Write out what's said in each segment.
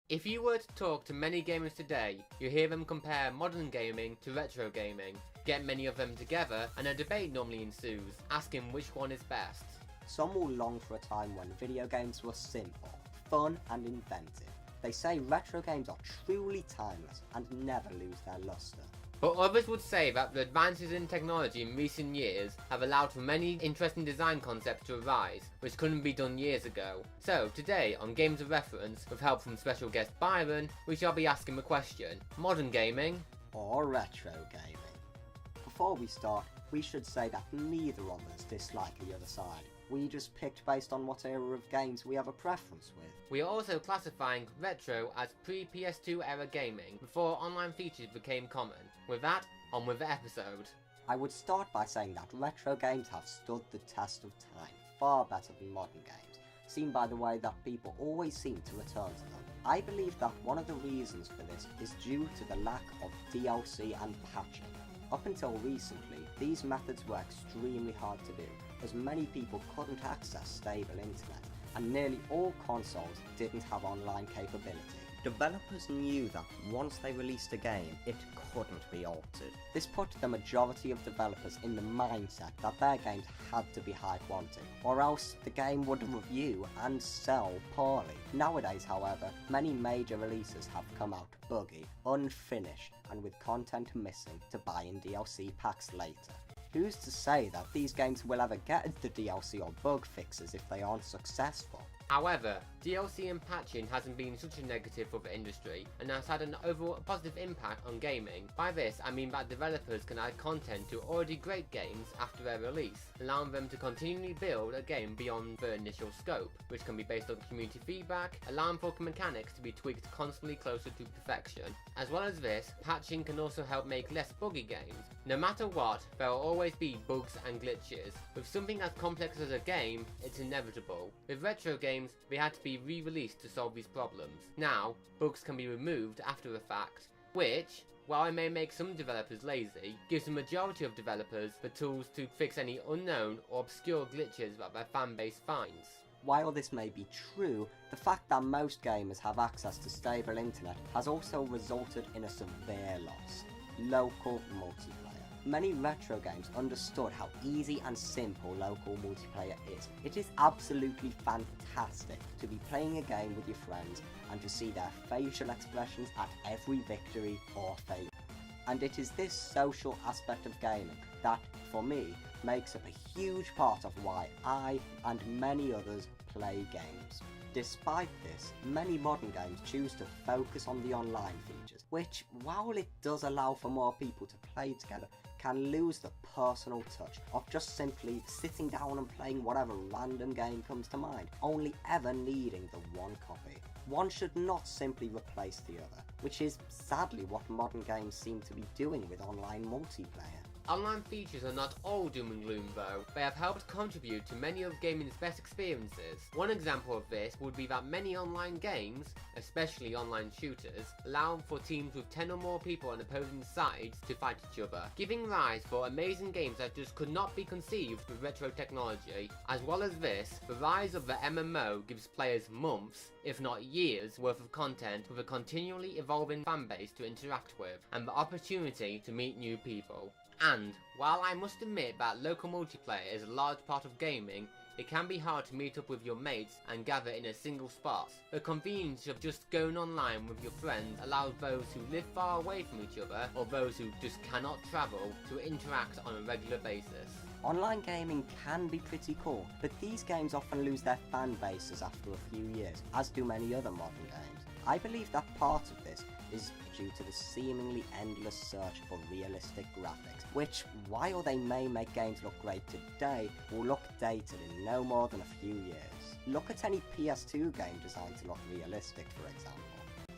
If you were to talk to many gamers today, you hear them compare modern gaming to retro gaming. Get many of them together and a debate normally ensues, asking which one is best. Some will long for a time when video games were simple, fun and inventive. They say retro games are truly timeless and never lose their luster. But others would say that the advances in technology in recent years have allowed for many interesting design concepts to arise, which couldn't be done years ago. So today on Games of Reference, with help from special guest Byron, we shall be asking the question, modern gaming or retro gaming? Before we start, we should say that neither of us dislike the other side. We just picked based on what era of games we have a preference with. We are also classifying retro as pre-PS2 era gaming, before online features became common. With that, on with the episode. I would start by saying that retro games have stood the test of time far better than modern games, seen by the way that people always seem to return to them. I believe that one of the reasons for this is due to the lack of DLC and patching. Up until recently, these methods were extremely hard to do, as many people couldn't access stable internet, and nearly all consoles didn't have online capability. Developers knew that once they released a game, it couldn't be altered. This put the majority of developers in the mindset that their games had to be high quality, or else the game would review and sell poorly. Nowadays, however, many major releases have come out buggy, unfinished, and with content missing to buy in DLC packs later. Who's to say that these games will ever get the DLC or bug fixes if they aren't successful? However, DLC and patching hasn't been such a negative for the industry and has had an overall positive impact on gaming. By this, I mean that developers can add content to already great games after their release, allowing them to continually build a game beyond their initial scope, which can be based on community feedback, allowing for mechanics to be tweaked constantly closer to perfection. As well as this, patching can also help make less buggy games. No matter what, there will always be bugs and glitches. With something as complex as a game, it's inevitable. With retro games, they had to be re-released to solve these problems. Now, bugs can be removed after the fact, which, while it may make some developers lazy, gives the majority of developers the tools to fix any unknown or obscure glitches that their fanbase finds. While this may be true, the fact that most gamers have access to stable internet has also resulted in a severe loss: local multiplayer. Many retro games understood how easy and simple local multiplayer is. It is absolutely fantastic to be playing a game with your friends and to see their facial expressions at every victory or failure. And it is this social aspect of gaming that, for me, makes up a huge part of why I and many others play games. Despite this, many modern games choose to focus on the online features, which, while it does allow for more people to play together, can lose the personal touch of just simply sitting down and playing whatever random game comes to mind, only ever needing the one copy. One should not simply replace the other, which is sadly what modern games seem to be doing with online multiplayer. Online features are not all doom and gloom though. They have helped contribute to many of gaming's best experiences. One example of this would be that many online games, especially online shooters, allow for teams with 10 or more people on opposing sides to fight each other, giving rise for amazing games that just could not be conceived with retro technology. As well as this, the rise of the MMO gives players months, if not years, worth of content with a continually evolving fanbase to interact with, and the opportunity to meet new people. And, while I must admit that local multiplayer is a large part of gaming, it can be hard to meet up with your mates and gather in a single spot. The convenience of just going online with your friends allows those who live far away from each other, or those who just cannot travel, to interact on a regular basis. Online gaming can be pretty cool, but these games often lose their fan bases after a few years, as do many other modern games. I believe that part of this is due to the seemingly endless search for realistic graphics, which, while they may make games look great today, will look dated in no more than a few years. Look at any PS2 game designed to look realistic, for example.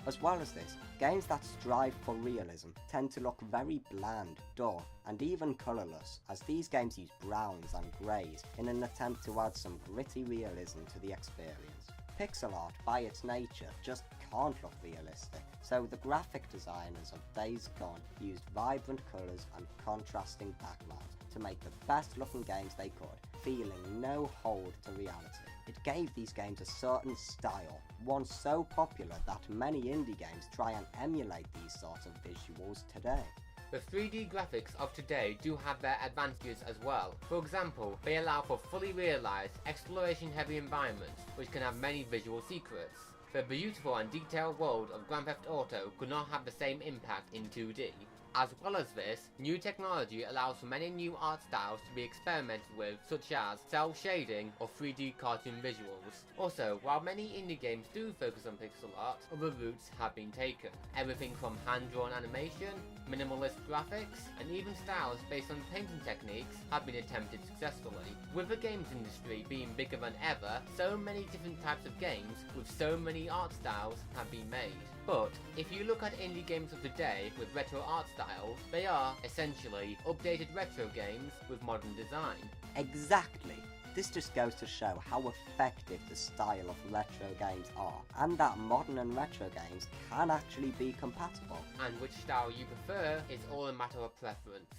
As well as this, games that strive for realism tend to look very bland, dull, and even colourless, as these games use browns and greys in an attempt to add some gritty realism to the experience. pixel art by its nature just can't look realistic, so the graphic designers of Days Gone used vibrant colours and contrasting backgrounds to make the best looking games they could, feeling no hold to reality. It gave these games a certain style, one so popular that many indie games try and emulate these sorts of visuals today. The 3D graphics of today do have their advantages as well. For example, they allow for fully realised, exploration-heavy environments, which can have many visual secrets. The beautiful and detailed world of Grand Theft Auto could not have the same impact in 2D. As well as this, new technology allows for many new art styles to be experimented with, such as cel shading or 3D cartoon visuals. Also, while many indie games do focus on pixel art, other routes have been taken. Everything from hand-drawn animation, minimalist graphics, and even styles based on painting techniques have been attempted successfully. With the games industry being bigger than ever, so many different types of games with so many art styles have been made. But if you look at indie games of today with retro art styles, they are essentially updated retro games with modern design. Exactly. This just goes to show how effective the style of retro games are, and that modern and retro games can actually be compatible. And which style you prefer is all a matter of preference.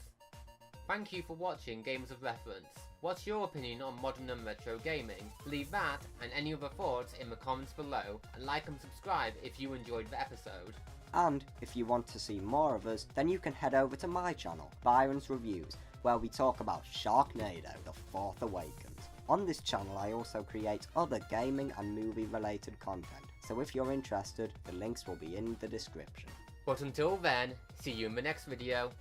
Thank you for watching Games of Reference. What's your opinion on modern and retro gaming? Leave that and any other thoughts in the comments below, and like and subscribe if you enjoyed the episode. And if you want to see more of us, then you can head over to my channel, Byron's Reviews, where we talk about Sharknado: The Fourth Awakens. On this channel I also create other gaming and movie related content, so if you're interested, the links will be in the description. But until then, see you in the next video.